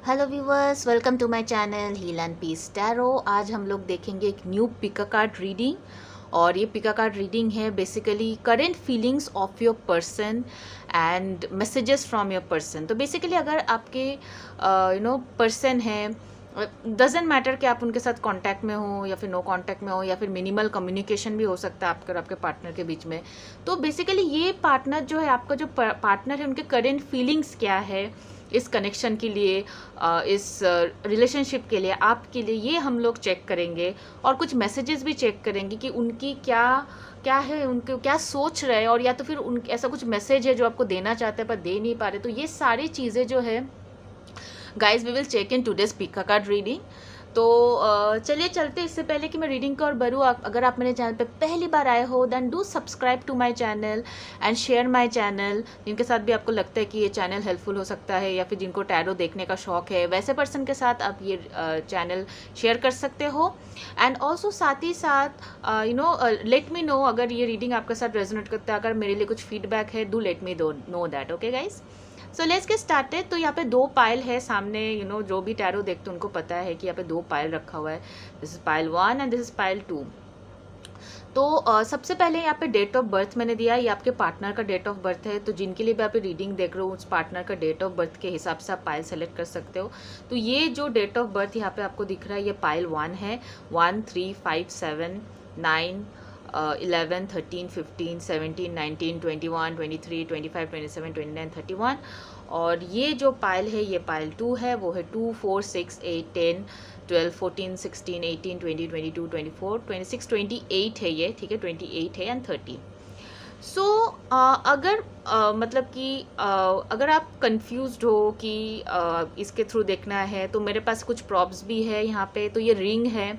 Hello viewers, welcome to my channel heal and peace tarot. आज हम लोग देखेंगे एक न्यू पिका कार्ड रीडिंग। और ये पिका कार्ड रीडिंग है basically current feelings of your person and messages from your person. तो बेसिकली अगर आपके पर्सन है, डजेंट मैटर कि आप उनके साथ कांटेक्ट में हो या फिर नो कांटेक्ट में हो या फिर मिनिमल कम्युनिकेशन भी हो सकता है आपके और आपके पार्टनर के बीच में। तो बेसिकली ये पार्टनर जो है, आपका जो पार्टनर है, उनके करेंट फीलिंग्स क्या है इस कनेक्शन के लिए, इस रिलेशनशिप के लिए, आपके लिए, ये हम लोग चेक करेंगे। और कुछ मैसेजेस भी चेक करेंगे कि उनकी क्या क्या है, उनके क्या सोच रहे हैं, और या तो फिर उन ऐसा कुछ मैसेज है जो आपको देना चाहते हैं पर दे नहीं पा रहे। तो ये सारी चीज़ें जो है guys we will check in today's pick a card reading. तो चलिए चलते। इससे पहले कि मैं रीडिंग की ओर बढ़ूँ, अगर आप मेरे चैनल पे पहली बार आए हो then do subscribe to my channel and share my channel. जिनके साथ भी आपको लगता है कि ये चैनल हेल्पफुल हो सकता है या फिर जिनको टैरो देखने का शौक है, वैसे पर्सन के साथ आप ये चैनल शेयर कर सकते हो। एंड ऑल्सो साथ ही साथ लेट मी नो अगर ये रीडिंग आपके साथ रेजोनेट करता है, अगर मेरे लिए कुछ फीडबैक है, do let me know that. Okay guys, so let's get started. तो यहाँ पे दो पाइल है सामने, जो भी टैरो देखते हैं उनको पता है कि यहाँ पे दो पाइल रखा हुआ है। This is pile 1 and this is pile 2। तो सबसे पहले यहाँ पे डेट ऑफ बर्थ मैंने दिया है, ये आपके पार्टनर का डेट ऑफ बर्थ है। तो जिनके लिए भी आप रीडिंग देख रहे हो, उस पार्टनर का डेट ऑफ बर्थ के हिसाब से आप पाइल सेलेक्ट कर सकते हो। तो ये जो डेट ऑफ बर्थ यहाँ पे आपको दिख रहा है, ये पाइल 1 है। 1 3 5 7 9 11 13 15 17 19 21 23 25 27 29 31। और ये जो पाइल है, ये पाइल 2 है, वो है 2 4 6 8 10 12 14 16 18 20 22 24 26 28 है ये, ठीक है, 28 है एंड 30। सो अगर मतलब कि अगर आप कंफ्यूज्ड हो कि इसके थ्रू देखना है, तो मेरे पास कुछ प्रॉप्स भी है यहाँ पे। तो ये रिंग है,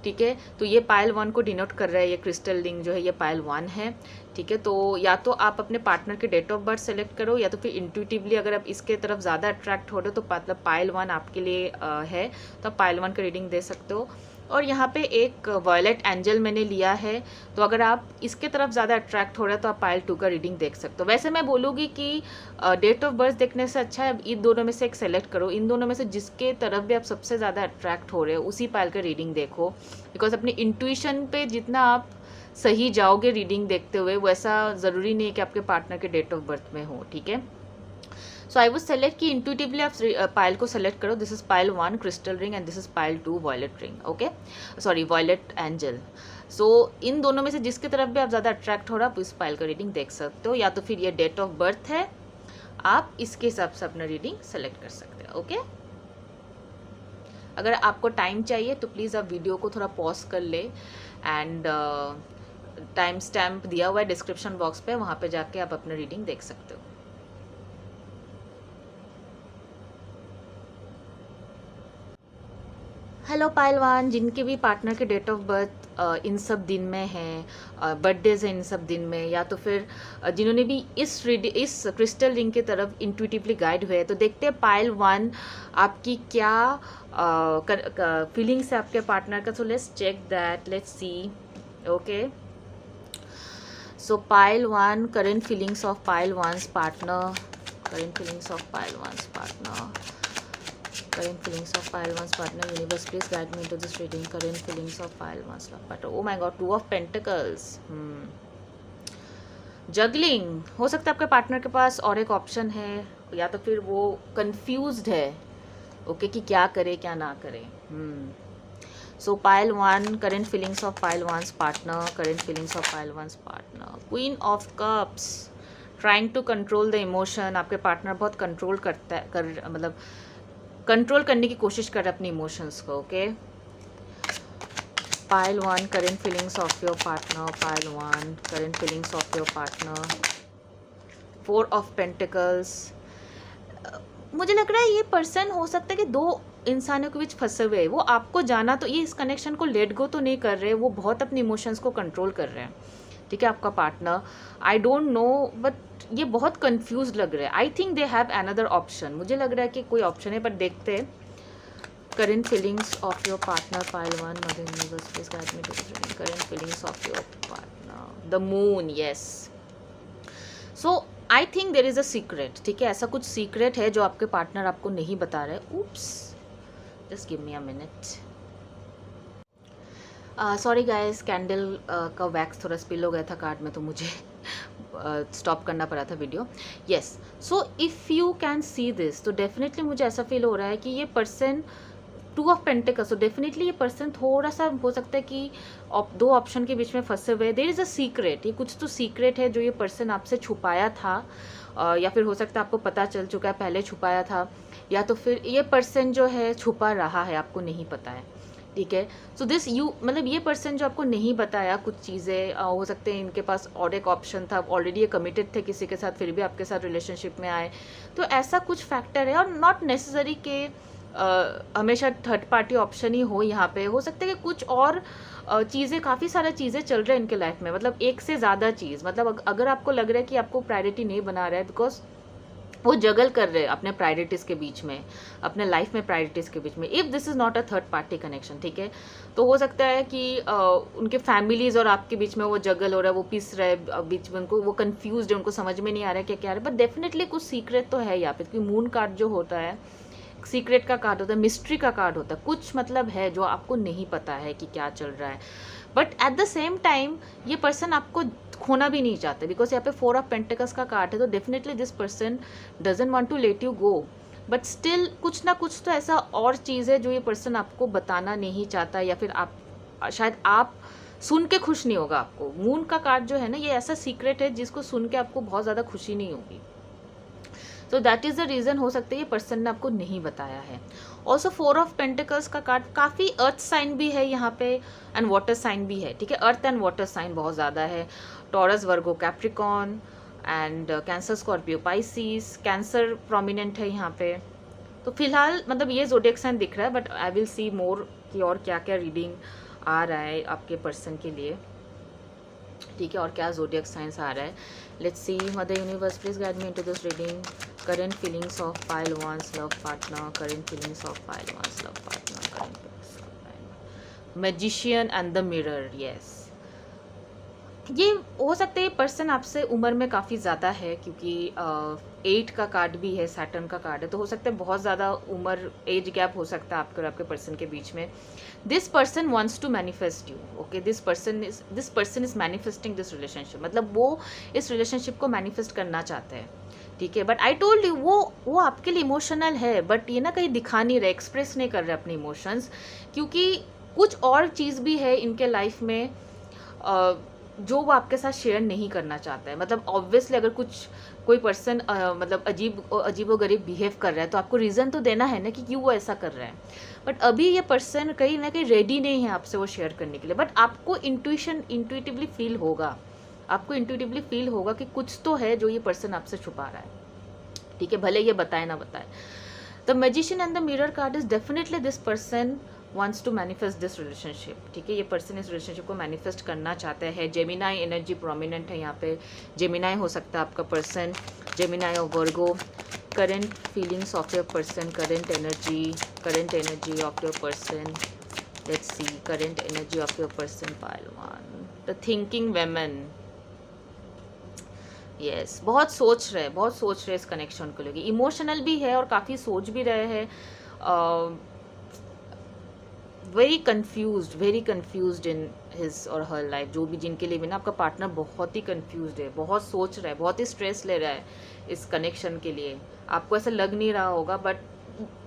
ठीक है। तो ये पाइल 1 को डिनोट कर रहा है, ये क्रिस्टल रिंग जो है ये पाइल 1 है, ठीक है। तो या तो आप अपने पार्टनर के डेट ऑफ बर्थ सेलेक्ट करो, या तो फिर इंट्यूटिवली अगर आप इसके तरफ ज़्यादा अट्रैक्ट हो रहे हो तो मतलब पाइल 1 आपके लिए है, तो आप पाइल 1 का रीडिंग दे सकते हो। और यहाँ पे एक वॉयलेट एंजल मैंने लिया है, तो अगर आप इसके तरफ ज़्यादा अट्रैक्ट हो रहे हो तो आप पाइल 2 का रीडिंग देख सकते हो। वैसे मैं बोलूँगी कि डेट ऑफ बर्थ देखने से अच्छा है इन दोनों में से एक सेलेक्ट करो। इन दोनों में से जिसके तरफ भी आप सबसे ज़्यादा अट्रैक्ट हो रहे हो उसी पाइल का रीडिंग देखो, बिकॉज अपनी इंट्यूशन पे जितना आप सही जाओगे रीडिंग देखते हुए, वैसा ज़रूरी नहीं है कि आपके पार्टनर के डेट ऑफ बर्थ में हो, ठीक है। सो आई वुड सेलेक्ट कि इंट्यूटिवली आप पाइल को सेलेक्ट करो। This is pile 1 crystal ring and this is pile 2 violet ring, okay, sorry violet angel. So इन दोनों में से जिसकी तरफ भी आप ज़्यादा अट्रैक्ट हो रहा है आप इस पाइल का रीडिंग देख सकते हो। या तो फिर ये डेट ऑफ बर्थ है, आप इसके हिसाब से अपना रीडिंग सेलेक्ट कर सकते हो, ओके। अगर आपको टाइम चाहिए तो प्लीज़ आप वीडियो को थोड़ा पॉज कर ले एंड टाइम स्टैम्प दिया हुआ है डिस्क्रिप्शन बॉक्स पे, वहाँ पे जाके आप अपना रीडिंग देख सकते हो। हेलो पाइल 1, जिनके भी पार्टनर के डेट ऑफ बर्थ इन सब दिन में है, बर्थडेज है इन सब दिन में, या तो फिर जिन्होंने भी इस क्रिस्टल रिंग की तरफ इंट्यूटिवली गाइड हुए, तो देखते हैं पाइल 1 आपकी क्या फीलिंग्स है आपके पार्टनर का। So let's check that, let's see, okay. So pile 1, current feelings of pile 1's partner, current feelings of pile 1's partner, current feelings of pile 1's partner. Universe, please guide me into this reading. Current feelings of pile 1's partner. Oh my god, 2 of Pentacles. Juggling हो सकता है आपके partner के पास और एक option है, या तो फिर वो कंफ्यूज्ड है, ओके, कि क्या करे क्या ना करे। So pile 1, current feelings of pile 1's partner, current feelings of pile 1's partner. Queen of cups, trying to control the emotion. आपके पार्टनर बहुत कंट्रोल करता है, मतलब कंट्रोल करने की कोशिश कर रहे हैं अपने इमोशंस को, okay. Pile 1, current feelings of your partner, pile 1, current feelings of your partner. 4 of pentacles. मुझे लग रहा है ये पर्सन हो सकता है कि दो इंसानों के बीच फंसे हुए हैं। वो आपको जाना, तो ये इस कनेक्शन को लेट गो तो नहीं कर रहे, वो बहुत अपने इमोशंस को कंट्रोल कर रहे हैं, ठीक है। आपका partner, I don't know, but ये बहुत कंफ्यूज लग रहा है। I think they have another option, मुझे लग रहा है कि कोई ऑप्शन है, पर देखते हैं। Current feelings of your partner, pile 1, mother universe please guide me to this reading. Current feelings of your partner, the moon, yes. So I think there is a secret, ठीक है, ऐसा कुछ सीक्रेट है जो आपके पार्टनर आपको नहीं बता रहे। Oops, just give me a minute. Sorry guys, candle का वैक्स थोड़ा स्पिल हो गया था कार्ड में, तो मुझे स्टॉप करना पड़ा था video. Yes, so if you can see this, तो डेफिनेटली मुझे ऐसा फील हो रहा है कि ये पर्सन, 2 ऑफ पेंटिकल्स, तो डेफिनेटली ये पर्सन थोड़ा सा हो सकता है कि दो ऑप्शन के बीच में फंसे हुए। देयर इज़ अ सीक्रेट, ये कुछ तो सीक्रेट है जो ये पर्सन आपसे छुपाया था, या फिर हो सकता है आपको पता चल चुका है, पहले छुपाया था, या तो फिर ये पर्सन जो है छुपा रहा है, आपको नहीं पता है, ठीक है। सो दिस यू, मतलब ये पर्सन जो आपको नहीं बताया कुछ चीज़ें, हो सकते हैं इनके पास और एक ऑप्शन था, ऑलरेडी ये कमिटेड थे किसी के साथ, फिर भी आपके साथ रिलेशनशिप में आए, तो ऐसा कुछ फैक्टर है। और नॉट नेसेसरी के हमेशा थर्ड पार्टी ऑप्शन ही हो यहाँ पे, हो सकता है कि कुछ और चीज़ें, काफ़ी सारी चीज़ें चल रही है इनके लाइफ में, मतलब एक से ज़्यादा चीज़, मतलब अगर आपको लग रहा है कि आपको प्रायोरिटी नहीं बना रहा है, बिकॉज वो जगल कर रहे हैं अपने प्रायोरिटीज़ के बीच में, अपने लाइफ में प्रायोरिटीज़ के बीच में, if this is not a third party connection, ठीक है, तो हो सकता है कि उनके फैमिलीज़ और आपके बीच में वो जगल हो रहा है, वो पिस रहे बीच में, उनको वो कंफ्यूज है, उनको समझ में नहीं आ रहा है क्या क्या है, बट डेफिनेटली कुछ सीक्रेट तो है यहाँ पे, क्योंकि मून कार्ड जो होता है सीक्रेट का कार्ड होता है, मिस्ट्री का कार्ड होता है, कुछ मतलब है जो आपको नहीं पता है कि क्या चल रहा है, but at the same time ये पर्सन आपको खोना भी नहीं चाहते, बिकॉज यहाँ पे 4 ऑफ पेंटिकल्स का कार्ड है, तो definitely this person doesn't want to let you go, but still कुछ ना कुछ तो ऐसा और चीज़ है जो ये पर्सन आपको बताना नहीं चाहता, या फिर आप शायद आप सुन के खुश नहीं होगा आपको। मून का कार्ड जो है ना, ये ऐसा सीक्रेट है जिसको सुन के आपको बहुत ज़्यादा खुशी नहीं होगी, तो दैट इज़ द रीज़न, हो सकता है ये पर्सन ने आपको नहीं बताया है। ऑल्सो 4 ऑफ पेंटिकल्स का कार्ड काफ़ी अर्थ साइन भी है यहाँ पे, एंड वाटर साइन भी है, ठीक है, अर्थ एंड वाटर साइन बहुत ज़्यादा है, taurus, Virgo, Capricorn, and cancer, Scorpio, Pisces, cancer prominent है यहाँ पे। तो फिलहाल मतलब ये ज़ोडिएक साइन दिख रहा है, बट आई विल सी मोर कि और क्या क्या रीडिंग आ रहा है आपके पर्सन के लिए, ठीक है, और क्या ज़ोडिएक साइंस आ रहा है। Let's see, mother universe please guide me into this reading. Current feelings of pile one's love partner, current feelings of pile one's love partner, current feelings of pile, magician and the mirror. Yes, ये हो सकता है ये person आपसे उम्र में काफ़ी ज़्यादा है, क्योंकि 8 का कार्ड भी है, सैटर्न का कार्ड है, तो हो सकता है बहुत ज़्यादा उम्र, एज गैप हो सकता है आपके और आपके पर्सन के बीच में। This person wants to manifest you, okay, this person is manifesting this relationship, मतलब वो इस रिलेशनशिप को मैनिफेस्ट करना चाहते हैं, ठीक है, बट आई टोल्ड यू वो आपके लिए इमोशनल है, बट ये ना कहीं दिखा नहीं रहे, एक्सप्रेस नहीं कर रहे अपने इमोशंस, क्योंकि कुछ और चीज़ भी है इनके लाइफ में जो वो आपके साथ शेयर नहीं करना चाहता है। मतलब ऑब्वियसली अगर कोई पर्सन मतलब अजीब गरीब बिहेव कर रहा है, तो आपको रीज़न तो देना है ना कि क्यों वो ऐसा कर रहा है, बट अभी ये पर्सन कहीं ना कहीं रेडी नहीं है आपसे वो शेयर करने के लिए, बट आपको इंट्यूटिवली फील होगा, कि कुछ तो है जो ये पर्सन आपसे छुपा रहा है, ठीक है, भले ये बताए ना बताए। The magician and the mirror card is definitely this person wants to manifest this relationship, ठीक है, ये पर्सन इस रिलेशनशिप को मैनिफेस्ट करना चाहता है। जेमिनाई एनर्जी प्रोमिनेंट है यहाँ पे, जेमिनाई हो सकता है आपका पर्सन, जेमिनाई और Virgo. Current feelings of your person, current energy of your person, let's see, current energy of your person, pile one, the thinking women. Yes, बहुत सोच रहे इस कनेक्शन को लेकर, इमोशनल भी है और काफ़ी सोच भी रहे हैं, वेरी कन्फ्यूज्ड इन हिज और हर लाइफ, जो भी जिनके लिए भी ना आपका पार्टनर बहुत ही कन्फ्यूज्ड है, बहुत सोच रहा है, बहुत ही स्ट्रेस ले रहा है इस कनेक्शन के लिए। आपको ऐसा लग नहीं रहा होगा, बट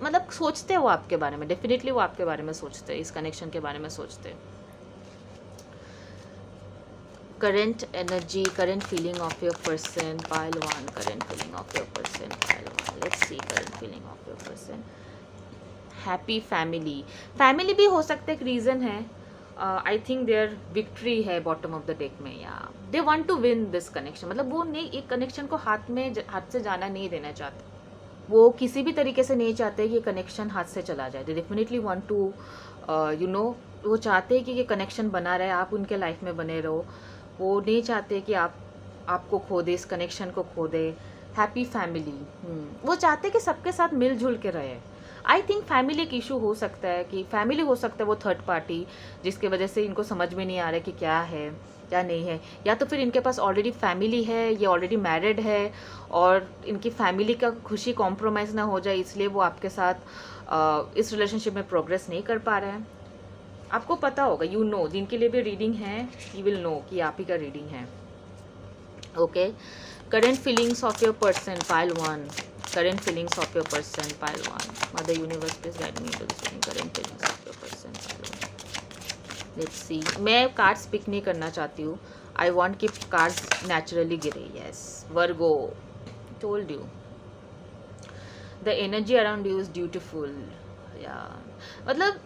मतलब सोचते हैं वो आपके बारे में, डेफिनेटली वो आपके बारे में सोचते हैं, इस कनेक्शन के बारे में सोचते हैं। Current energy, current feeling of your person, pile one, current feeling of your person, pile one, let's see, current feeling of your person. Happy family भी हो सकता है, एक रीज़न है। आई थिंक देयर विक्ट्री है बॉटम ऑफ द डेक में, या they want to win this connection, मतलब वो नहीं, एक कनेक्शन को हाथ से जाना नहीं देना चाहते, वो किसी भी तरीके से नहीं चाहते कि ये कनेक्शन हाथ से चला जाए। दे डेफिनेटली वांट टू वो चाहते हैं कि ये कनेक्शन बना रहे, आप उनके लाइफ में बने रहो, वो नहीं चाहते कि आपको खो दे, इस कनेक्शन को खो दे। हैप्पी फैमिली, वो चाहते कि सबके साथ मिलजुल के रहे। आई थिंक फैमिली एक इशू हो सकता है, कि फैमिली हो सकता है वो थर्ड पार्टी, जिसके वजह से इनको समझ में नहीं आ रहा है कि क्या है, या नहीं है, या तो फिर इनके पास ऑलरेडी फैमिली है, ये ऑलरेडी मैरिड है और इनकी फैमिली का खुशी कॉम्प्रोमाइज़ ना हो जाए इसलिए वो आपके साथ इस रिलेशनशिप में प्रोग्रेस नहीं कर पा रहे हैं। आपको पता होगा, यू नो, जिनके लिए भी रीडिंग है यू विल नो कि आप ही का रीडिंग है। Okay, current feelings of your person, pile 1। Current feelings of your person, pile 1। Mother universe please guide me to this reading. Current feelings of your person, pile 1। Let's see. मैं cards pick नहीं करना चाहती हूँ, I want कि cards naturally गिरे। Yes, Virgo, told you the energy around you is beautiful. या मतलब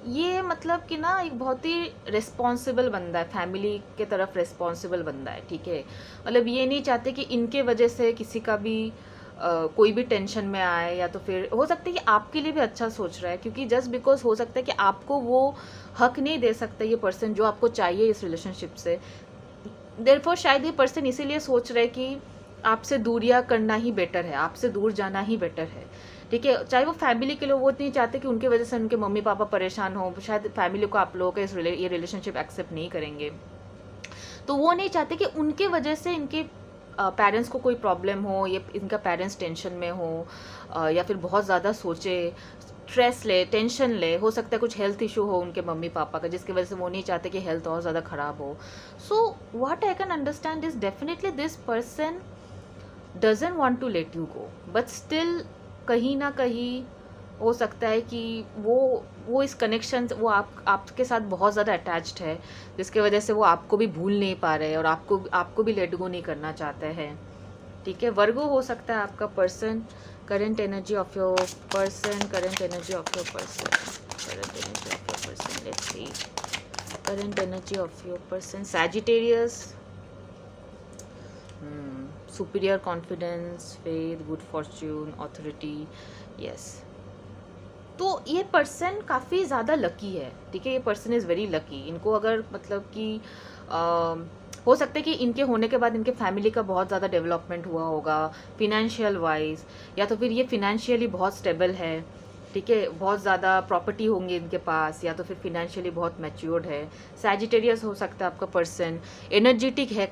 ये मतलब कि ना एक बहुत ही रिस्पॉन्सिबल बंदा है, फैमिली के तरफ रिस्पॉन्सिबल बंदा है, ठीक है। मतलब ये नहीं चाहते कि इनके वजह से किसी का भी कोई भी टेंशन में आए, या तो फिर हो सकता है कि आपके लिए भी अच्छा सोच रहा है, क्योंकि जस्ट बिकॉज हो सकता है कि आपको वो हक नहीं दे सकता ये पर्सन जो आपको चाहिए इस रिलेशनशिप से। देयरफॉर शायद ये पर्सन इसीलिए सोच रहा है कि आपसे दूरियां करना ही बेटर है, आपसे दूर जाना ही बेटर है, ठीक है। चाहे वो फैमिली के लिए, वो नहीं चाहते कि उनकी वजह से उनके मम्मी पापा परेशान हो, शायद फैमिली को आप लोगों का ये रिलेशनशिप एक्सेप्ट नहीं करेंगे, तो वो नहीं चाहते कि उनके वजह से इनके पेरेंट्स को कोई प्रॉब्लम हो, या इनका पेरेंट्स टेंशन में हो, या फिर बहुत ज़्यादा सोचे, स्ट्रेस ले, टेंशन ले। हो सकता है कुछ हेल्थ इशू हो उनके मम्मी पापा का, जिसकी वजह से वो नहीं चाहते कि हेल्थ और ज़्यादा ख़राब हो। So what I can understand is definitely this person doesn't want to let you go, but still कहीं ना कहीं हो सकता है कि वो इस कनेक्शन, वो आपके साथ बहुत ज़्यादा अटैच्ड है, जिसके वजह से वो आपको भी भूल नहीं पा रहे हैं और आपको भी लेट गो नहीं करना चाहते हैं, ठीक है। वर्गो हो सकता है आपका person. Current energy of your person, current energy of your person, current energy of your person, let's see. Current energy of your person, Sagittarius, superior confidence, faith, good Fortune, authority. Yes, तो ये person काफ़ी ज़्यादा lucky है, ठीक है। ये person is very lucky. इनको अगर मतलब कि हो सकता है कि इनके होने के बाद इनके फैमिली का बहुत ज़्यादा डेवलपमेंट हुआ होगा फिनेंशियल वाइज, या तो फिर ये फिनेंशियली बहुत स्टेबल है, ठीक है, बहुत ज़्यादा प्रॉपर्टी होंगे इनके पास, या तो फिर फिनेंशियली बहुत मैच्योर्ड है। सैजिटेरियस हो सकता है आपका पर्सन, एनर्जेटिक है,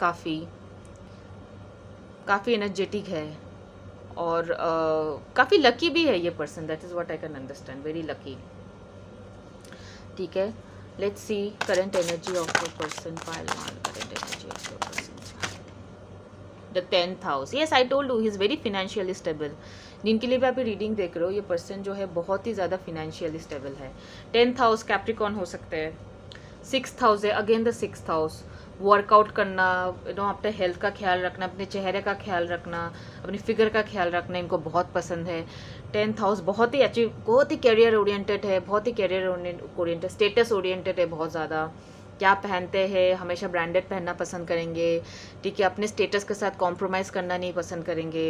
काफ़ी एनर्जेटिक है, और काफ़ी लकी भी है ये person. That is what I can understand, very lucky, ठीक है। Let's see current energy of your person, pile 1। Current energy of your person, the 10th house. Yes, I told you he is very financially stable. जिनके लिए भी आप reading देख रहे हो, ये पर्सन जो है बहुत ही ज़्यादा फिनेंशियली स्टेबल है। 10th हाउस कैप्रिकॉर्न हो सकते हैं। 6th हाउस है, again the 6th house. Workout करना, अपने हेल्थ का ख्याल रखना, अपने चेहरे का ख्याल रखना, अपनी फिगर का ख्याल रखना इनको बहुत पसंद है। 10th हाउस बहुत ही कैरियर ओरिएंटेड है, बहुत ही कैरियर ओरिएंटेड, स्टेटस ओरिएंटेड है बहुत ज़्यादा। क्या पहनते हैं, हमेशा ब्रांडेड पहनना पसंद करेंगे, ठीक है। अपने स्टेटस के साथ कॉम्प्रोमाइज़ करना नहीं पसंद करेंगे,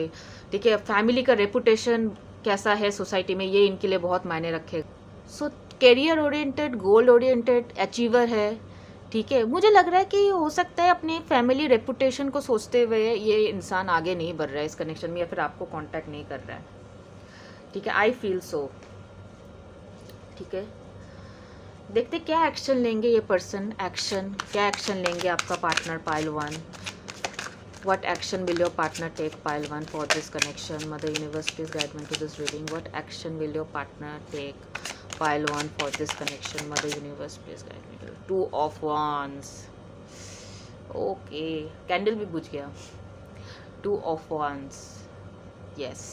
ठीक है। फैमिली का रेपुटेशन कैसा है सोसाइटी में, ये इनके लिए बहुत मायने रखे। So career oriented, goal oriented, achiever है, ठीक है। मुझे लग रहा है कि हो सकता है अपनी फैमिली रेपुटेशन को सोचते हुए ये इंसान आगे नहीं बढ़ रहा है इस कनेक्शन में, या फिर आपको कांटेक्ट नहीं कर रहा है, ठीक है। आई फील सो, ठीक है। देखते क्या एक्शन लेंगे ये पर्सन, क्या एक्शन लेंगे आपका partner, pile 1। What action will your partner take, pile 1, for this connection? Mother Universe, please guide me to this reading. What action will your partner take, pile 1, for this connection? Mother Universe, please guide me to 2 of Wands. Okay, candle भी बुझ गया। 2 of Wands, yes.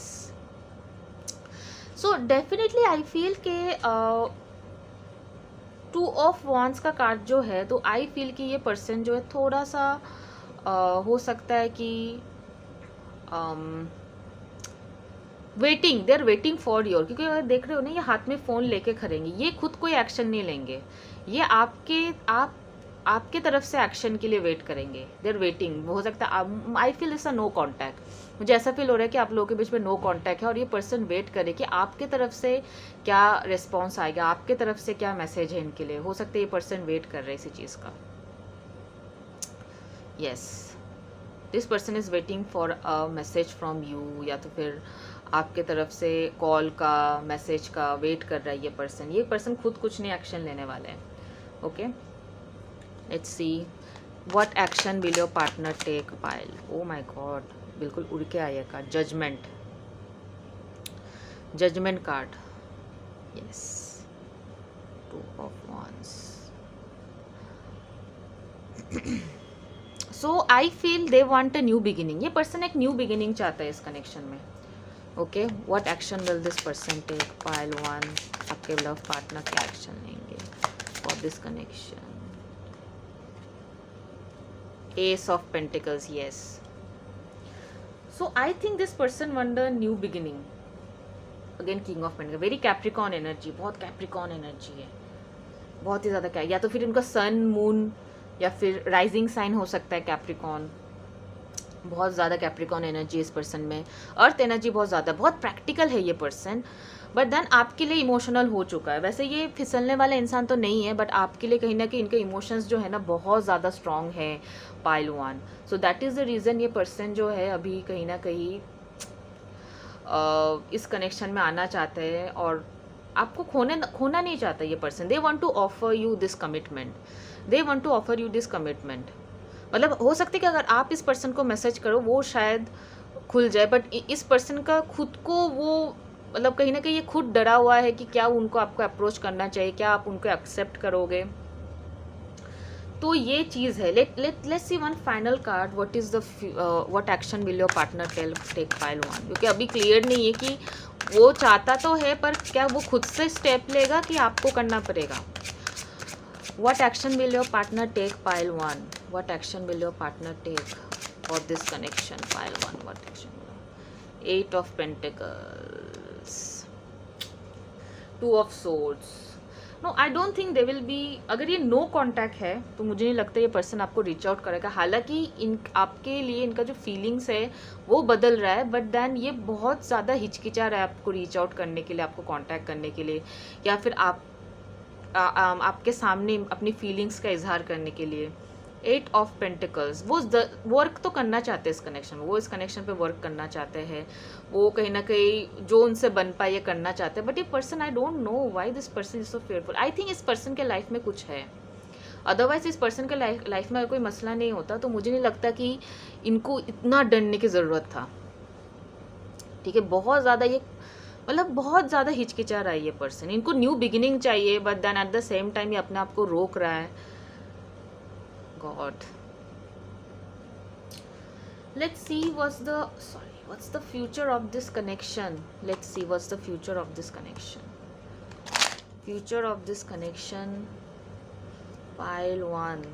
So definitely I feel कि 2 of Wands का card जो है, तो I feel कि ये पर्सन जो है थोड़ा सा हो सकता है कि they are waiting for your, क्योंकि अगर देख रहे हो ना, ये हाथ में फ़ोन लेके खड़ेंगे, ये खुद कोई एक्शन नहीं लेंगे, ये आपके तरफ से एक्शन के लिए वेट करेंगे। They are waiting. हो सकता है I feel it's a no contact. मुझे ऐसा फील हो रहा है कि आप लोगों के बीच में नो कॉन्टैक्ट है, और ये पर्सन वेट करे कि आपके तरफ से क्या रिस्पॉन्स आएगा, आपके तरफ से क्या मैसेज है इनके लिए। हो सकता है ये पर्सन वेट कर रहे हैं इसी चीज़ का। Yes, this person is waiting for a message from you, या तो फिर आपके तरफ से कॉल का, मैसेज का वेट कर रहा है ये पर्सन खुद कुछ नहीं एक्शन लेने वाला है। Okay, let's C What action will your partner take? Pile. Oh my god, बिल्कुल उड़ के आएगा. Judgment. Judgment card. Yes. Two of Wands. So I feel they want a new beginning. ये person एक new beginning चाहता है इस connection में. Okay, what action will this person take? Pile 1. आपके love partner क्या action लेंगे for this connection? Ace of Pentacles, yes. So I think this person want a new beginning. Again King of Pentacles, very Capricorn energy, बहुत Capricorn energy है, बहुत ही ज़्यादा. क्या या तो फिर उनका सन मून या फिर राइजिंग साइन हो सकता है कैप्रिकॉन. बहुत ज़्यादा कैप्रिकॉन एनर्जी इस पर्सन में. अर्थ एनर्जी बहुत ज़्यादा, बहुत प्रैक्टिकल है ये पर्सन. बट देन आपके लिए इमोशनल हो चुका है. वैसे ये फिसलने वाला इंसान तो नहीं है, बट आपके लिए कहीं ना कहीं इनके इमोशंस जो है ना बहुत ज़्यादा स्ट्रॉन्ग है. Pile 1. So that is the reason ये पर्सन जो है अभी कहीं ना कहीं इस कनेक्शन में आना चाहते हैं और आपको खोना नहीं चाहता ये person. They want to offer you this commitment. They want to offer you this commitment. मतलब हो सकता है कि अगर आप इस पर्सन को मैसेज करो वो शायद खुल जाए, बट इस पर्सन का खुद को वो मतलब कहीं ना कहीं ये खुद डरा हुआ है कि क्या उनको आपको अप्रोच करना चाहिए, क्या आप उनको एक्सेप्ट करोगे. तो ये चीज़ है. Let's see one final card. What is the what action will your partner take? Pile 1. क्योंकि अभी क्लियर नहीं है कि वो चाहता तो है पर क्या वो खुद से स्टेप लेगा कि आपको करना पड़ेगा. What action will your partner take? Pile 1. What action will your partner take for this connection? Pile 1. What action? 8 of Pentacles. 2 of Swords. No, I don't think they will be. अगर ये no contact है तो मुझे नहीं लगता ये person आपको reach out करेगा. हालांकि आपके लिए इनका जो फीलिंग्स है वो बदल रहा है, बट देन ये बहुत ज़्यादा हिचकिचा रहा है आपको रीच आउट करने के लिए, आपको कॉन्टैक्ट करने के लिए, या फिर आपके सामने अपनी फीलिंग्स का इजहार करने के लिए. 8 ऑफ पेंटिकल्स. वो वर्क तो करना चाहते हैं इस कनेक्शन में, वो इस कनेक्शन पे वर्क करना चाहते हैं, वो कहीं ना कहीं जो उनसे बन पाए ये करना चाहते हैं. बट ये person, I don't know why this person is so fearful. I think इस पर्सन के लाइफ में कुछ है. अदरवाइज इस पर्सन के लाइफ में कोई मसला नहीं होता तो मुझे नहीं लगता कि इनको इतना डरने की ज़रूरत था. ठीक है, बहुत ज़्यादा ये मतलब बहुत ज़्यादा हिचकिचा रहा है ये पर्सन. इनको न्यू बिगिनिंग चाहिए, but then at the same time ये अपने आप को रोक रहा है. God. Let's see what's the future of this connection. Let's see what's the future of this connection. Future of this connection. Pile 1.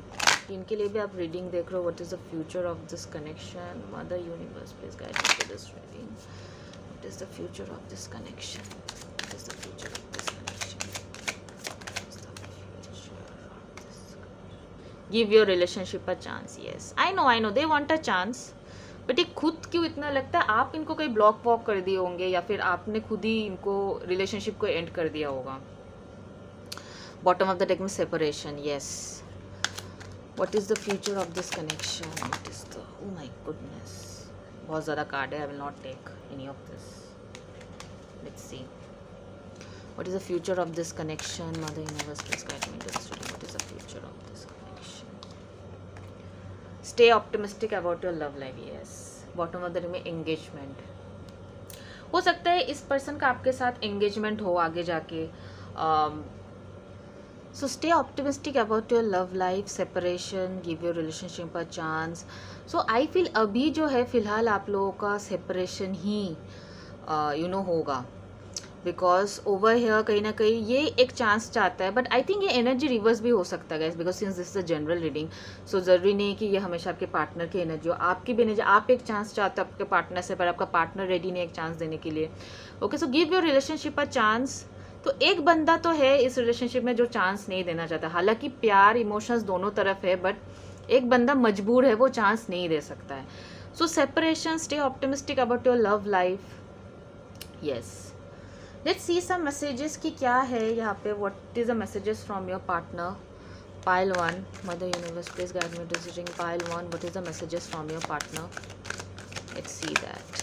इनके लिए भी आप रीडिंग देख रहे हो. What is the future of this connection? Mother universe please guide me to this reading. What is the future of this connection? What is the future of this connection? What is the future of this connection? Give your relationship a chance. Yes, I know they want a chance, but ये खुद क्यों इतना लगता है आप इनको कहीं block walk कर दिए होंगे या फिर आपने खुद ही इनको रिलेशनशिप को एंड कर दिया होगा. बॉटम ऑफ द डेक में separation. Yes. What is the future of this connection? What is the, oh my goodness, बहुत ज़्यादा कार्ड है. I will not take any of this. Let's see. What is the future of this connection? Mother Universe, please guide me to this reading. What is the future of this connection? Stay optimistic about your love life. Yes. Bottom of the ring में engagement. हो सकता है इस person का आपके साथ engagement हो आगे जाके. So stay optimistic about your love life. Separation. Give your relationship a chance. So I feel अभी जो है फ़िलहाल आप लोगों का सेपरेशन ही होगा. बिकॉज ओवर हेयर कहीं ना कहीं ये एक चांस चाहता है, बट आई थिंक ये एनर्जी रिवर्स भी हो सकता है guys, because since this is a general reading. So ज़रूरी नहीं कि ये हमेशा आपके पार्टनर की एनर्जी हो, आपकी भी एनर्जी. आप एक चांस चाहते हो आपके पार्टनर से, पर आपका पार्टनर रेडी नहीं एक चांस देने के लिए. Okay, so give your relationship a chance. तो एक बंदा तो है इस रिलेशनशिप में जो चांस नहीं देना चाहता. हालांकि प्यार इमोशंस दोनों तरफ है, बट एक बंदा मजबूर है, वो चांस नहीं दे सकता है. So separation. Stay optimistic about your love life. Yes. Let's see some messages कि क्या है यहाँ पे. What is the messages from your partner? Pile 1. Mother universe please guide me to reading. Pile 1. What is the messages from your partner? Let's see that.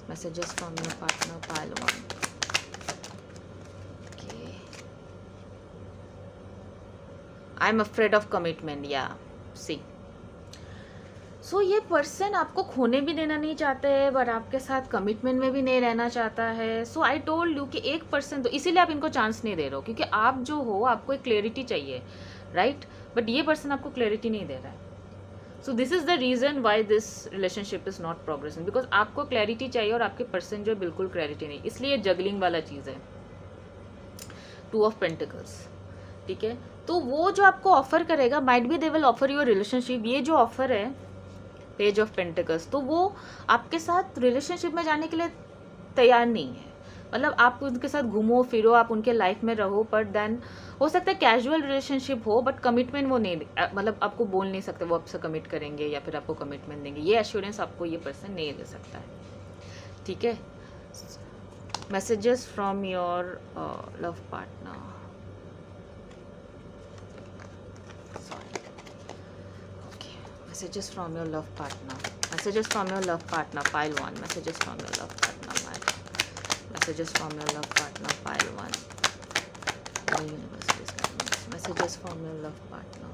Messages from your partner. Pile 1. I'm afraid of commitment. Yeah. See so ये person आपको खोने भी देना नहीं चाहते हैं, but आपके साथ कमिटमेंट में भी नहीं रहना चाहता है. सो आई टोल्ड यू कि एक पर्सन, तो इसीलिए आप इनको चांस नहीं दे रहे हो, क्योंकि आप जो हो आपको एक क्लैरिटी चाहिए, राइट? बट ये पर्सन आपको क्लैरिटी नहीं दे रहा है. So this is the reason why this relationship is not progressing, because आपको क्लैरिटी चाहिए और आपके पर्सन जो है बिल्कुल क्लैरिटी नहीं. इसलिए जगलिंग वाला चीज़ है. 2 ऑफ पेंटिकल्स, ठीक है? तो वो जो आपको ऑफर करेगा, might be they will offer your relationship. ये जो ऑफर है पेज ऑफ पेंटिकल्स, तो वो आपके साथ रिलेशनशिप में जाने के लिए तैयार नहीं है. मतलब आप उनके साथ घूमो फिरो, आप उनके लाइफ में रहो, बट देन हो सकता है कैजुअल रिलेशनशिप हो, बट कमिटमेंट वो नहीं, मतलब आपको बोल नहीं सकते वो आपसे कमिट करेंगे या फिर आपको कमिटमेंट देंगे. ये एश्योरेंस आपको ये पर्सन नहीं दे सकता है, ठीक है? Messages from your love partner. Messages from your love partner. Messages from your love partner. Pile 1. Messages from your love partner. Messages from your love partner. Pile 1. The universe is guidance. Messages from your love partner.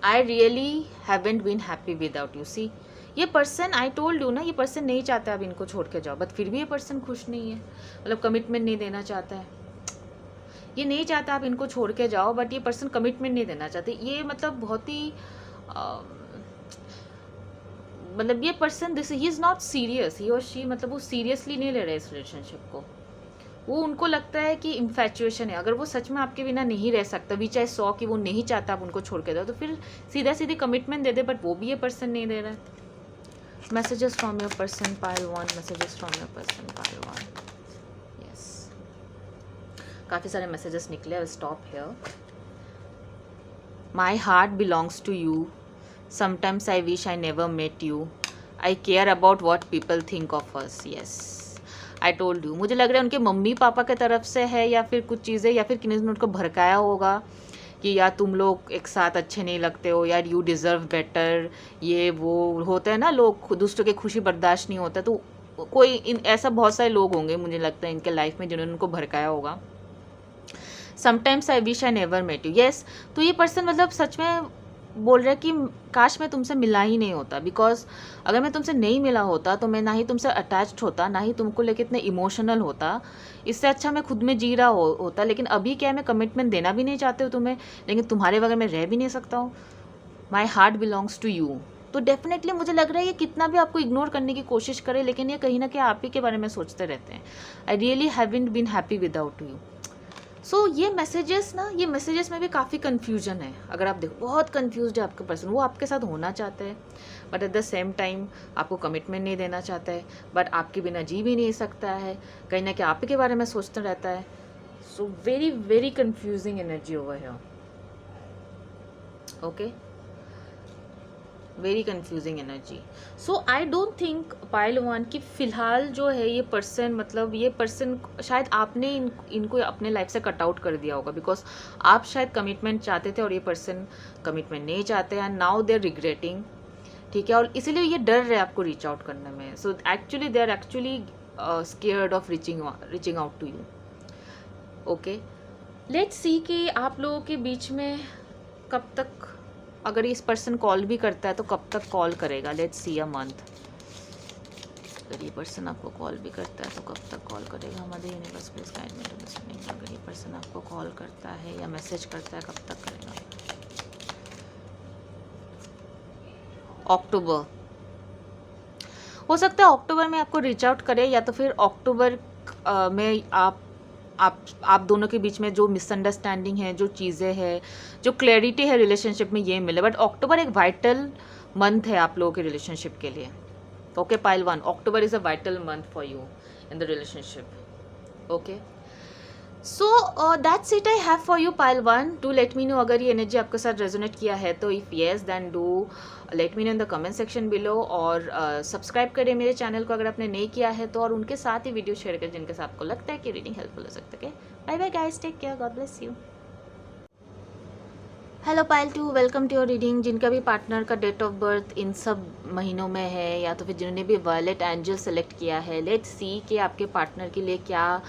I really haven't been happy without you. See, ये person, I told you ना, ये person नहीं चाहता अब इनको छोड़ के जाओ, बट फिर भी ये पर्सन खुश नहीं है. मतलब कमिटमेंट नहीं देना चाहता है. ये नहीं चाहता आप इनको छोड़ के जाओ, बट ये पर्सन कमिटमेंट नहीं देना चाहते. ये मतलब बहुत ही मतलब ये person, this he is not serious, he और शी, मतलब वो सीरियसली नहीं ले रहे इस रिलेशनशिप को. वो उनको लगता है कि इन्फैचुएशन है. अगर वो सच में आपके बिना नहीं रह सकता, भी चाहे 100 कि वो नहीं चाहता आप उनको छोड़ के दो, तो फिर सीधा सीधी कमिटमेंट दे दे, बट वो भी ये पर्सन नहीं दे रहा है. Messages from your person pile 1. Messages from your person pile 1. Yes, काफ़ी सारे मैसेजेस निकले. I stop here. My heart belongs to you. Sometimes I wish I never met you. I care about what people think of us. Yes, I told you. मुझे लग रहा है उनके mummy papa के तरफ से है, या फिर कुछ चीज़ें, या फिर किसी ने उनको भड़काया होगा कि यार तुम लोग एक साथ अच्छे नहीं लगते हो, यार यू डिज़र्व बेटर. ये वो होता है ना, लोग दूसरों की खुशी बर्दाश्त नहीं होता. तो कोई ऐसा बहुत सारे लोग होंगे मुझे लगता है इनके लाइफ में जिन्होंने उनको भड़काया होगा. Sometimes I wish I never met you. Yes, तो ये पर्सन मतलब सच में बोल रहा है कि काश मैं तुमसे मिला ही नहीं होता, बिकॉज अगर मैं तुमसे नहीं मिला होता तो मैं ना ही तुमसे अटैच्ड होता, ना ही तुमको लेके इतने इमोशनल होता. इससे अच्छा मैं खुद में जी रहा होता. लेकिन अभी क्या है, मैं कमिटमेंट देना भी नहीं चाहती हूँ तुम्हें, लेकिन तुम्हारे बगैर मैं रह भी नहीं सकता हूँ. My heart belongs to you. तो डेफिनेटली मुझे लग रहा है ये कितना भी आपको इग्नोर करने की कोशिश करे, लेकिन ये कहीं ना कहीं आप ही के बारे में सोचते रहते हैं. I really haven't been happy without you. So ये मैसेजेस ना, ये मैसेजेस में भी काफ़ी कन्फ्यूजन है. अगर आप देखो, बहुत कन्फ्यूज्ड है आपका पर्सन. वो आपके साथ होना चाहता है, but at the same time आपको कमिटमेंट नहीं देना चाहता है, बट आपके बिना जी भी नहीं सकता है. कहीं ना कहीं आप ही के बारे में सोचता रहता है. So very very confusing energy over here. Okay, very confusing energy. So I don't think pile 1 कि फ़िलहाल जो है ये पर्सन, मतलब ये पर्सन शायद आपने इनको अपने लाइफ से कट आउट कर दिया होगा, बिकॉज आप शायद कमिटमेंट चाहते थे और ये पर्सन कमिटमेंट नहीं चाहते हैं. नाउ दे आर रिग्रेटिंग, ठीक है, और इसीलिए ये डर रहे आपको रीच आउट करने में. So actually they are actually scared of reaching out to you. Okay, let's see कि आप लोगों के बीच में कब तक, अगर इस पर्सन कॉल भी करता है तो कब तक कॉल करेगा. Let's see a month. अगर ये पर्सन आपको कॉल भी करता है तो कब तक कॉल करेगा. Mother universe please guide me to this reading. अगर ये पर्सन आपको कॉल करता है या मैसेज करता है, कब तक करेगा. अक्टूबर. हो सकता है अक्टूबर में आपको रीच आउट करे, या तो फिर अक्टूबर में आप दोनों के बीच में जो मिसअंडरस्टैंडिंग है, जो चीज़ें हैं, जो क्लैरिटी है रिलेशनशिप में, ये मिले. बट अक्टूबर एक वाइटल मंथ है आप लोगों के रिलेशनशिप के लिए. Okay pile 1, October is a vital month for you in the relationship. Okay, so that's it I have for you pile 1. Do let me know अगर ये एनर्जी आपके साथ रेजोनेट किया है तो. If yes then do let me know in the comment section below. और subscribe करें मेरे चैनल को अगर आपने नहीं किया है तो, और उनके साथ ही वीडियो शेयर करें जिनके साथ आपको लगता है कि रीडिंग हेल्पफुल हो सकता है. Bye bye guys, take care, God bless you. Hello pile 2, welcome to your reading. जिनका भी पार्टनर का डेट ऑफ बर्थ इन सब महीनों में है, या तो फिर जिन्होंने भी वायलेट एंजल सेलेक्ट किया है, लेट्स सी कि आपके पार्टनर के लिए क्या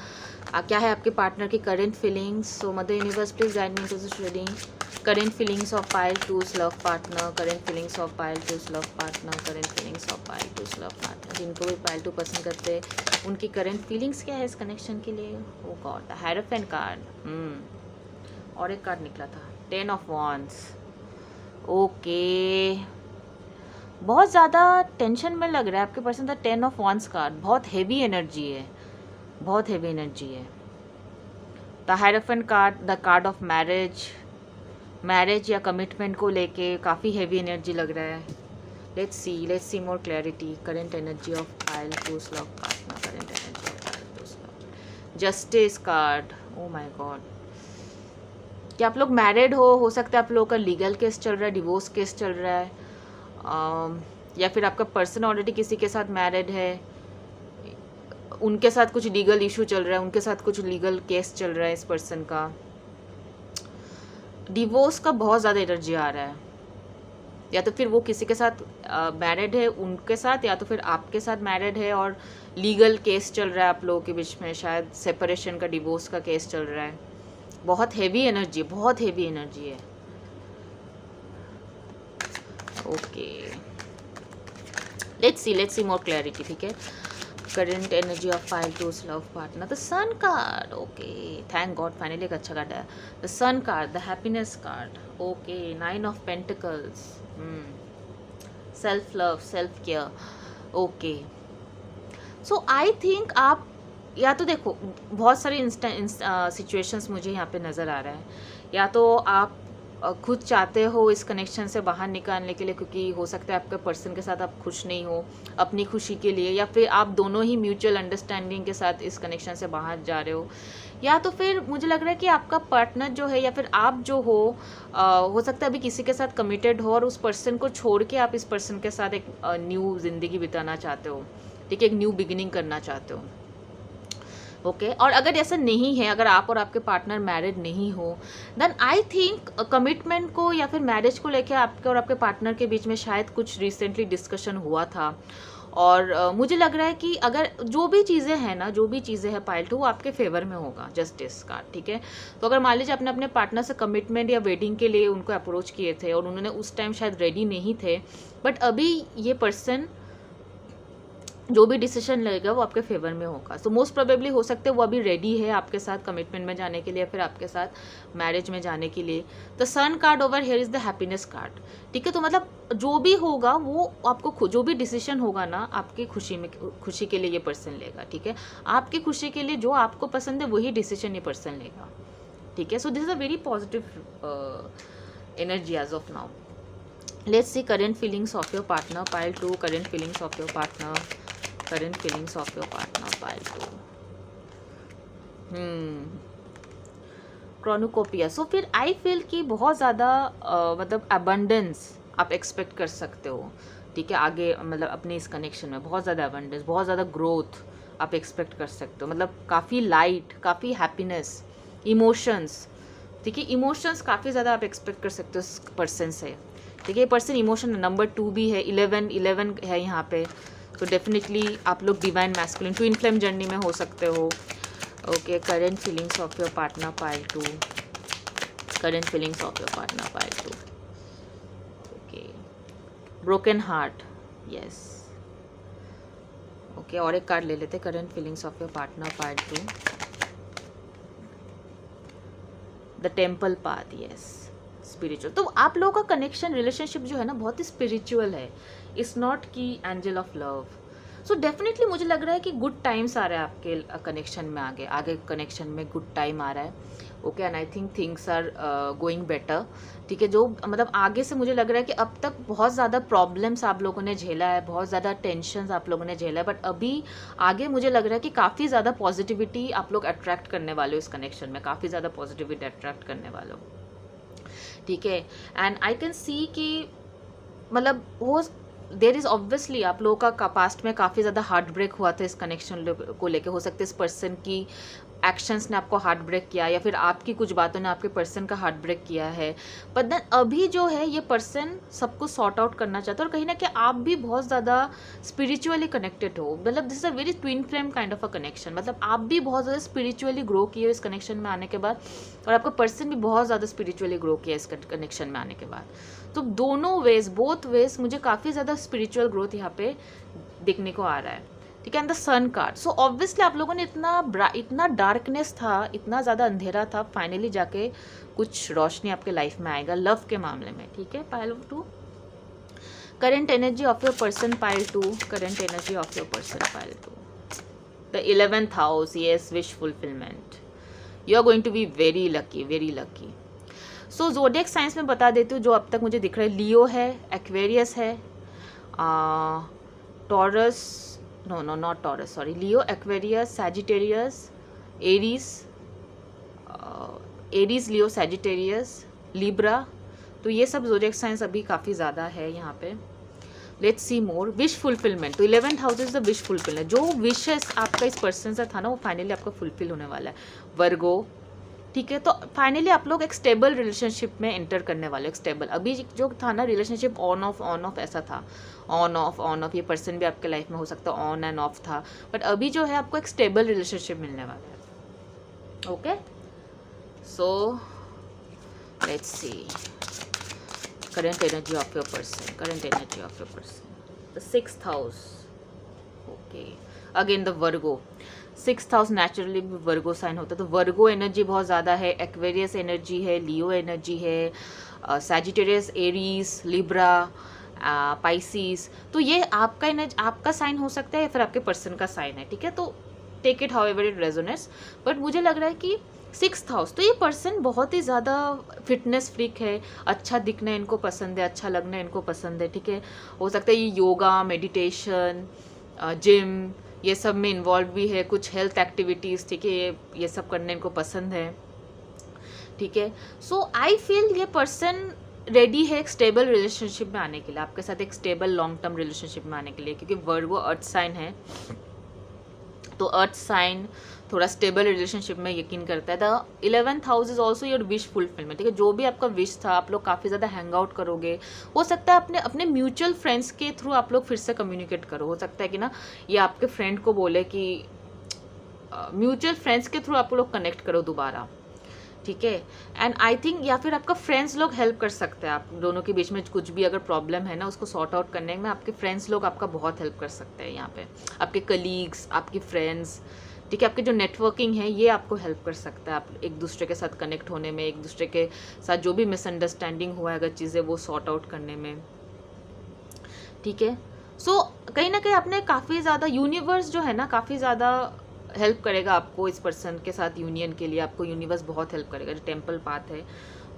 है आपके पार्टनर की current feelings. So mother universe please guide me to this reading. current feelings of pile 2's love partner, current feelings of pile 2's love partner, current feelings of pile 2's love partner. जिनको भी pile 2 पसंद करते हैं उनकी current feelings क्या है इस connection के लिए? Oh God, the Hierophant card. और एक कार्ड निकला था, 10 of Wands. ओके, बहुत ज़्यादा टेंशन में लग रहा है आपके पर्सन का 10 of Wands कार्ड. बहुत हेवी एनर्जी है, बहुत हेवी एनर्जी है. The hierophant card, the card of marriage या कमिटमेंट को लेके काफ़ी हेवी एनर्जी लग रहा है. Let's see more clarity. Current energy of pile 2's love partner, current energy of pile 2's love. Justice card. Oh my God, क्या आप लोग मैरिड हो सकता है आप लोगों का लीगल केस चल रहा है, डिवोर्स केस चल रहा है, या फिर आपका पर्सन ऑलरेडी किसी के साथ मैरिड है, उनके साथ कुछ लीगल इशू चल रहा है, उनके साथ कुछ लीगल केस चल रहा है इस पर्सन का. डिवोर्स का बहुत ज़्यादा एनर्जी आ रहा है. या तो फिर वो किसी के साथ मैरिड है उनके साथ, या तो फिर आपके साथ मैरिड है और लीगल केस चल रहा है आप लोगों के बीच में, शायद सेपरेशन का, डिवोर्स का केस चल रहा है. बहुत हेवी एनर्जी, बहुत हेवी एनर्जी है. Okay, let's see more clarity. ठीक है, current energy of pile 2's love partner, the sun card. Okay, thank God, finally एक अच्छा कार्ड है. The sun card, the happiness card. Okay, 9 of pentacles. Self love, self care. Okay, so I think आप, या तो देखो बहुत सारी situations मुझे यहाँ पे नज़र आ रहा है. या तो आप खुद चाहते हो इस कनेक्शन से बाहर निकालने के लिए, क्योंकि हो सकता है आपके पर्सन के साथ आप खुश नहीं हो अपनी खुशी के लिए, या फिर आप दोनों ही म्यूचुअल अंडरस्टैंडिंग के साथ इस कनेक्शन से बाहर जा रहे हो. या तो फिर मुझे लग रहा है कि आपका पार्टनर जो है या फिर आप जो हो सकता है अभी किसी के साथ कमिटेड हो और उस पर्सन को छोड़ के आप इस पर्सन के साथ एक न्यू ज़िंदगी बिताना चाहते हो. ठीक है, एक न्यू बिगिनिंग करना चाहते हो. ओके, और अगर ऐसा नहीं है, अगर आप और आपके पार्टनर मैरिड नहीं हो, देन आई थिंक कमिटमेंट को या फिर मैरिज को लेके आपके और आपके पार्टनर के बीच में शायद कुछ रिसेंटली डिस्कशन हुआ था. और मुझे लग रहा है कि अगर जो भी चीज़ें हैं ना, जो भी चीज़ें हैं पाइल 2, वो आपके फेवर में होगा. Justice card. ठीक है, तो अगर मान लीजिए आपने अपने पार्टनर से कमिटमेंट या वेडिंग के लिए उनको अप्रोच किए थे और उन्होंने उस टाइम शायद रेडी नहीं थे, बट अभी ये पर्सन जो भी डिसीजन लेगा वो आपके फेवर में होगा. सो मोस्ट प्रोबेबली हो सकता है वो अभी रेडी है आपके साथ कमिटमेंट में जाने के लिए, फिर आपके साथ मैरिज में जाने के लिए. The sun card over here is the happiness card. ठीक है, तो मतलब जो भी होगा वो आपको, जो भी डिसीजन होगा ना आपकी खुशी के लिए ये पर्सन लेगा. ठीक है, आपकी खुशी के लिए जो आपको पसंद है वही डिसीजन ये पर्सन लेगा. ठीक है, so this is a very positive energy as of now. Let's see current feelings of your partner pile 2. करंट फीलिंग्स ऑफ योर पार्टनर, current feelings of your partner pile 2. Cornucopia. सो फिर आई फील कि बहुत ज़्यादा मतलब अबंडेंस आप expect कर सकते हो. ठीक है, आगे मतलब अपने इस कनेक्शन में बहुत ज़्यादा अबंडेंस, बहुत ज़्यादा ग्रोथ आप एक्सपेक्ट कर सकते हो. मतलब काफ़ी लाइट, काफ़ी हैप्पीनेस, इमोशंस. ठीक है, इमोशंस काफ़ी ज़्यादा आप एक्सपेक्ट कर सकते हो इस पर्सन से. ठीक है, ये पर्सन इमोशन नंबर 2 भी है, 11 है यहाँ पे. तो डेफिनेटली आप लोग divine masculine twin flame journey में हो सकते हो. Okay, current feelings of your partner pile 2. Current feelings of your partner pile 2. Okay, broken heart. Yes. Okay, और एक कार्ड ले लेते. Current feelings of your partner pile 2. The temple path. Yes, spiritual. तो आप लोगों का कनेक्शन, रिलेशनशिप जो है ना बहुत ही स्पिरिचुअल है. इट्स नॉट की angel of love. So definitely मुझे लग रहा है कि गुड टाइम्स आ रहा है आपके कनेक्शन में. आगे कनेक्शन में गुड टाइम आ रहा है. Okay, and I think things are going better. ठीक है, जो मतलब आगे से मुझे लग रहा है कि अब तक बहुत ज़्यादा प्रॉब्लम्स आप लोगों ने झेला है, बहुत ज़्यादा टेंशन आप लोगों ने झेला है, बट अभी आगे मुझे लग रहा है कि काफ़ी ज़्यादा पॉजिटिविटी आप लोग अट्रैक्ट करने वाले हो इस कनेक्शन में. काफ़ी ज़्यादा पॉजिटिविटी अट्रैक्ट करने वाले हो. ठीक है, एंड आई कैन सी कि मतलब वो देर इज़ ऑब्वियसली आप लोगों का पास्ट में काफ़ी ज़्यादा हार्ट ब्रेक हुआ था इस कनेक्शन को लेके. हो सकता है इस पर्सन की एक्शंस ने आपको हार्ट ब्रेक किया, या फिर आपकी कुछ बातों ने आपके पर्सन का हार्ट ब्रेक किया है, बट देन अभी जो है ये पर्सन सब कुछ सॉर्ट आउट करना चाहता है, और कहीं ना कहीं आप भी बहुत ज़्यादा स्पिरिचुअली कनेक्टेड हो, मतलब this is a very twin flame kind of a connection, मतलब आप भी बहुत ज़्यादा स्पिरिचुअली ग्रो किए हो इस कनेक्शन में आने के बाद, और आपका पर्सन भी बहुत ज़्यादा स्पिरिचुअली ग्रो किया इस कनेक्शन में आने के बाद। तो दोनों वेज, बोथ वेज मुझे काफ़ी ज़्यादा स्पिरिचुअल ग्रोथ यहाँ पे देखने को आ रहा है, ठीक है। And the sun card, so obviously आप लोगों ने इतना डार्कनेस था, इतना ज़्यादा अंधेरा था, फाइनली जाके कुछ रोशनी आपके लाइफ में आएगा लव के मामले में, ठीक है। Pile 2, current energy of your person, pile 2, current energy of your person, pile 2, the 11th house, yes, wish fulfillment, you are going to be very lucky, very lucky. So zodiac science में बता देती हूँ जो अब तक मुझे दिख रहा है, लियो है, एक्वेरियस है, Taurus, no no not Taurus, sorry, Leo, Aquarius, Sagittarius, Aries, Aries, Leo, Sagittarius, Libra, तो ये सब ज़ोडिएक साइंस अभी काफ़ी ज़्यादा है यहाँ पे। Let's see more, wish fulfilment, तो 11th house is the wish fulfilment, जो विशेस आपका इस पर्सन से था ना वो फाइनली आपका फुलफिल होने वाला है, वर्गो, ठीक है। तो फाइनली आप लोग एक स्टेबल रिलेशनशिप में एंटर करने वाले, एक स्टेबल, अभी जो था ना रिलेशनशिप ऑन ऑफ ऐसा था, ऑन ऑफ, ये पर्सन भी आपके लाइफ में हो सकता है ऑन एंड ऑफ था, बट अभी जो है आपको एक स्टेबल रिलेशनशिप मिलने वाला है, okay. So let's see current energy of your person, current energy of your person, the 6th house, okay, again the Virgo, 6th house naturally Virgo sign होता है, तो वर्गो एनर्जी बहुत ज़्यादा है, एक्वेरियस एनर्जी है, लियो एनर्जी है, सैजिटेरियस, एरीज, लिब्रा, पाइसिस, तो ये आपका एनर्जी, आपका साइन हो सकता है या फिर आपके पर्सन का साइन है, ठीक है। तो take it however it resonates, but मुझे लग रहा है कि 6th हाउस, तो ये पर्सन बहुत ही ज़्यादा फिटनेस फ्रीक है, अच्छा दिखना इनको पसंद है, अच्छा लगना इनको पसंद है, ठीक है। हो सकता है ये योगा, मेडिटेशन, जिम, ये सब में इन्वॉल्व भी है, कुछ हेल्थ एक्टिविटीज़, ठीक है, ये सब करने इनको पसंद है, ठीक है। सो आई फील ये पर्सन रेडी है एक स्टेबल रिलेशनशिप में आने के लिए, आपके साथ एक स्टेबल लॉन्ग टर्म रिलेशनशिप में आने के लिए, क्योंकि वर्गो अर्थ साइन है, तो अर्थ साइन थोड़ा स्टेबल रिलेशनशिप में यकीन करता है। The 11th house is also your wish fulfilment, ठीक है। जो भी आपका विश था, आप लोग काफ़ी ज़्यादा हैंग आउट करोगे, हो सकता है अपने म्यूचुअल फ्रेंड्स के थ्रू आप लोग फिर से कम्युनिकेट करो, हो सकता है कि ना ये आपके फ्रेंड को बोले कि म्यूचुअल फ्रेंड्स के थ्रू आप लोग कनेक्ट करो दोबारा, ठीक है। एंड आई थिंक या फिर आपका फ्रेंड्स लोग हेल्प कर सकते हैं, आप दोनों के बीच में कुछ भी अगर प्रॉब्लम है ना उसको सॉर्ट आउट करने में आपके फ्रेंड्स लोग आपका बहुत हेल्प कर सकते हैं यहाँ पे, आपके कलीग्स, आपके फ्रेंड्स, ठीक है। आपकी जो नेटवर्किंग है ये आपको हेल्प कर सकता है, आप एक दूसरे के साथ कनेक्ट होने में, एक दूसरे के साथ जो भी मिसअंडरस्टैंडिंग हुआ है अगर चीज़ें वो सॉर्ट आउट करने में, ठीक है। सो कहीं ना कहीं आपने काफ़ी ज़्यादा, यूनिवर्स जो है ना काफ़ी ज़्यादा हेल्प करेगा आपको इस पर्सन के साथ यूनियन के लिए, आपको यूनिवर्स बहुत हेल्प करेगा, जो टेम्पल पाथ है,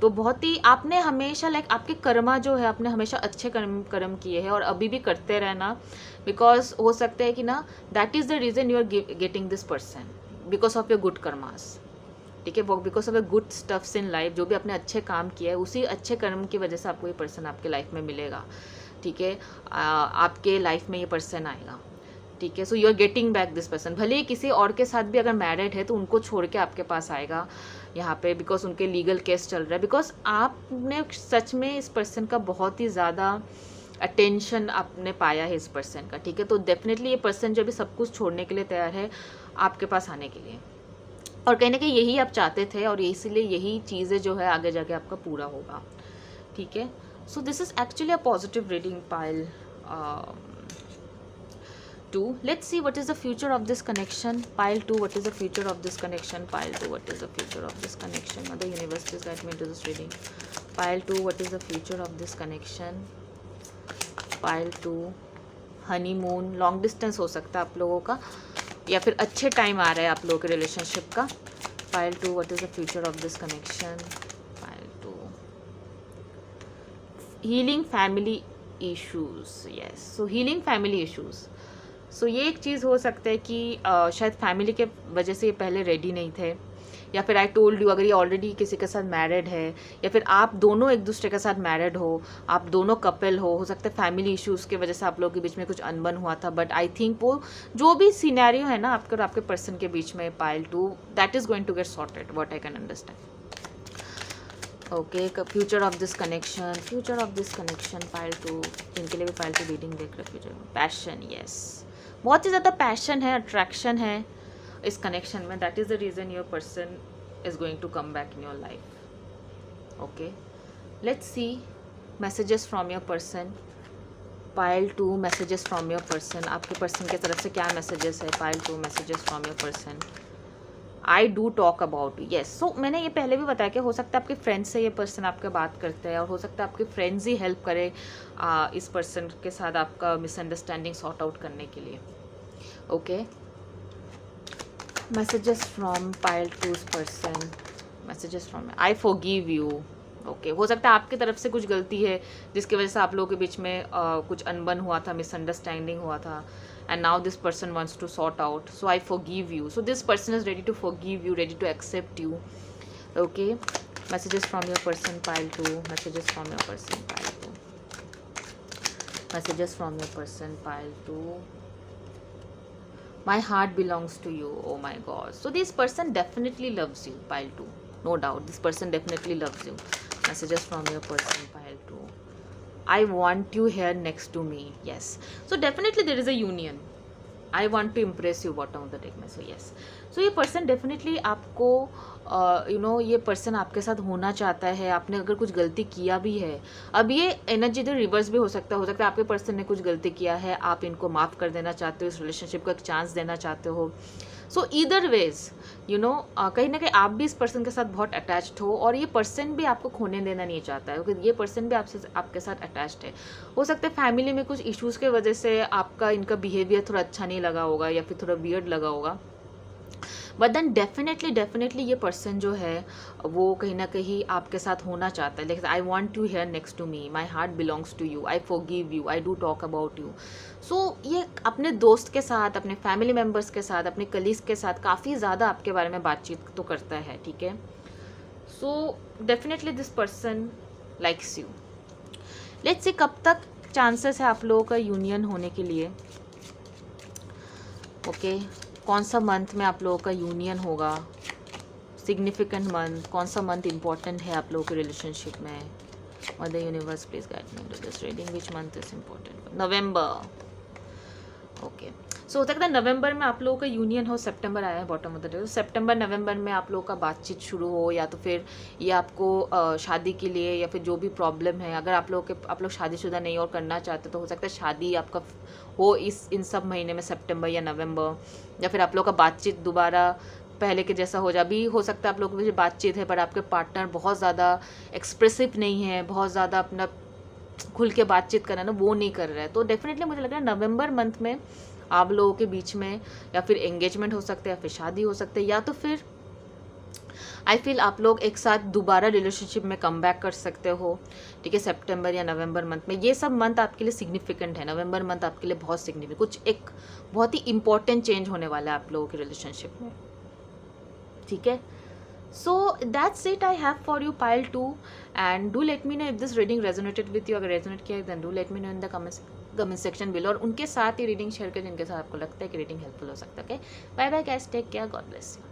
तो बहुत ही आपने हमेशा लाइक आपके कर्मा जो है आपने हमेशा अच्छे कर्म किए हैं और अभी भी करते रहना, बिकॉज हो सकता है कि ना that is the reason you are getting this person, because of your good karmas, ठीक है, because of your good stuffs in life, जो भी आपने अच्छे काम किया है उसी अच्छे कर्म की वजह से आपको ये पर्सन आपके लाइफ में मिलेगा, ठीक है। आपके लाइफ में ये पर्सन आएगा, ठीक है। So you are getting back this person, भले ही किसी और के साथ भी अगर मैरिड है तो उनको छोड़ के आपके पास आएगा यहाँ पे, बिकॉज उनके लीगल केस चल रहा है, बिकॉज आपने सच में इस पर्सन का बहुत ही ज़्यादा अटेंशन आपने पाया है इस पर्सन का, ठीक है। तो डेफिनेटली ये पर्सन जो भी सब कुछ छोड़ने के लिए तैयार है आपके पास आने के लिए, और कहीं ना कहीं यही आप चाहते थे और इसीलिए यही चीज़ें जो है आगे जाके आपका पूरा होगा, ठीक है। So this is actually a positive reading pile 2. Let's see what is the future of this connection. Pile 2, what is the future of this connection? Pile 2, what is the future of this connection? Mother Universe, please guide me into this reading. Pile 2, what is the future of this connection? Pile 2, honeymoon, long distance हो सकता है आप लोगों का, या फिर अच्छे time आ रहा है आप लोगों के रिलेशनशिप का. Pile 2, what is the future of this connection? Pile 2, healing family issues. Yes, so healing family issues. सो ये एक चीज़ हो सकता है कि शायद फैमिली के वजह से ये पहले रेडी नहीं थे, या फिर आई टोल्ड यू अगर ये ऑलरेडी किसी के साथ मैरिड है, या फिर आप दोनों एक दूसरे के साथ मैरिड हो, आप दोनों कपल हो सकता है फैमिली इश्यूज़ की वजह से आप लोगों के बीच में कुछ अनबन हुआ था, बट आई थिंक वो जो भी सिनेरियो है ना आपके और आपके पर्सन के बीच में pile two, that is going to get sorted, what I can understand. Okay, future of this connection, future of this connection pile two, जिनके लिए भी पाइल टू रीडिंग देख रहे फ्यूचर में. पैशन, यस, बहुत ही ज़्यादा पैशन है, अट्रैक्शन है इस कनेक्शन में. That is the reason your person is going to come back in your life. Okay, let's see messages from your person. Pile two, messages from your person, आपके person की तरफ से क्या messages है. Pile two, messages from your person. I do talk about you, yes. So मैंने ये पहले भी बताया कि हो सकता है आपके फ्रेंड्स से ये पर्सन आपके बात करते हैं, और हो सकता है आपके फ्रेंड्स ही हेल्प करें इस पर्सन के साथ आपका मिसअंडरस्टैंडिंग सॉर्ट आउट करने के लिए. Okay, messages from pile twos person, messages from I forgive you. Okay, हो सकता है आपकी तरफ से कुछ गलती है जिसकी वजह से आप लोगों के बीच में कुछ अनबन हुआ था, मिसअंडरस्टैंडिंग हुआ था, and now this person wants to sort out, so I forgive you. So this person is ready to forgive you, ready to accept you. Okay, messages from your person pile 2, messages from your person pile 2, messages from your person pile 2. My heart belongs to you. Oh my god, so this person definitely loves you, pile 2, no doubt this person definitely loves you. Messages from your person pile 2. I want you here next to me. Yes. So definitely there is a union. I want to impress you, bottom of the deck में. So yes. So ये person definitely आपको ये person आपके साथ होना चाहता है. आपने अगर कुछ गलती किया भी है, अब ये एनर्जी इधर रिवर्स भी हो सकता है आपके पर्सन ने कुछ गलती किया है, आप इनको माफ़ कर देना चाहते हो, इस रिलेशनशिप को एक चांस देना चाहते हो. सो ईदर वेज कहीं ना कहीं आप भी इस पर्सन के साथ बहुत अटैच्ड हो, और ये पर्सन भी आपको खोने देना नहीं चाहता है, क्योंकि ये पर्सन भी आपके साथ अटैच्ड है. हो सकता है फैमिली में कुछ इश्यूज़ के वजह से आपका इनका बिहेवियर थोड़ा अच्छा नहीं लगा होगा, या फिर थोड़ा वियर्ड लगा होगा, बट देन डेफिनेटली ये पर्सन जो है वो कहीं ना कहीं आपके साथ होना चाहता है. लेकिन I want you here next to me, my heart belongs to you, I forgive you, I do talk about you. So ये अपने दोस्त के साथ, अपने फैमिली मेम्बर्स के साथ, अपने कलीग्स के साथ काफ़ी ज़्यादा आपके बारे में बातचीत तो करता है. ठीक है, so definitely this person likes you. Let's see कब तक चांसेस है आप लोगों का यूनियन होने के लिए. ओके, कौन सा मंथ में आप लोगों का यूनियन होगा, सिग्निफिकेंट मंथ, कौन सा मंथ इंपॉर्टेंट है आप लोगों के रिलेशनशिप में. और the universe please guide me to this reading, which month is important. November. Okay, so हो सकता है नवंबर में आप लोगों का यूनियन हो. सितंबर आया है बॉटम ऑफ द डे, सितंबर नवंबर में आप लोगों का बातचीत शुरू हो, या तो फिर ये आपको शादी के लिए, या फिर जो भी प्रॉब्लम है, अगर आप लोग शादीशुदा नहीं और करना चाहते तो हो सकता है शादी आपका हो इन सब महीने में, सितंबर या नवंबर. या फिर आप लोग का बातचीत दोबारा पहले के जैसा हो जाए. अभी हो सकता है आप लोगों की बातचीत है पर आपके पार्टनर बहुत ज़्यादा एक्सप्रेसिव नहीं है, बहुत ज़्यादा अपना खुल के बातचीत करना ना वो नहीं कर रहा है. तो डेफिनेटली मुझे लग रहा है नवंबर मंथ में आप लोगों के बीच में या फिर एंगेजमेंट हो सकता है, या फिर शादी हो सकता है, या तो फिर आई फील आप लोग एक साथ दोबारा रिलेशनशिप में कम बैक कर सकते हो. ठीक है, सितंबर या नवंबर मंथ में. ये सब मंथ आपके लिए सिग्निफिकेंट है. नवंबर मंथ आपके लिए बहुत सिग्निफिकेंट, कुछ एक बहुत ही इंपॉर्टेंट चेंज होने वाला है आप लोगों के रिलेशनशिप में. ठीक है, so that's it I have for you pile 2, and do let me know if this reading resonated with you. अगर रेजोनेट किया then do let me know in the comment section below, और उनके साथ ही reading share करें जिनके साथ आपको लगता है कि रीडिंग हेल्पफुल हो सकता है. Okay, bye bye guys, take care, God bless you.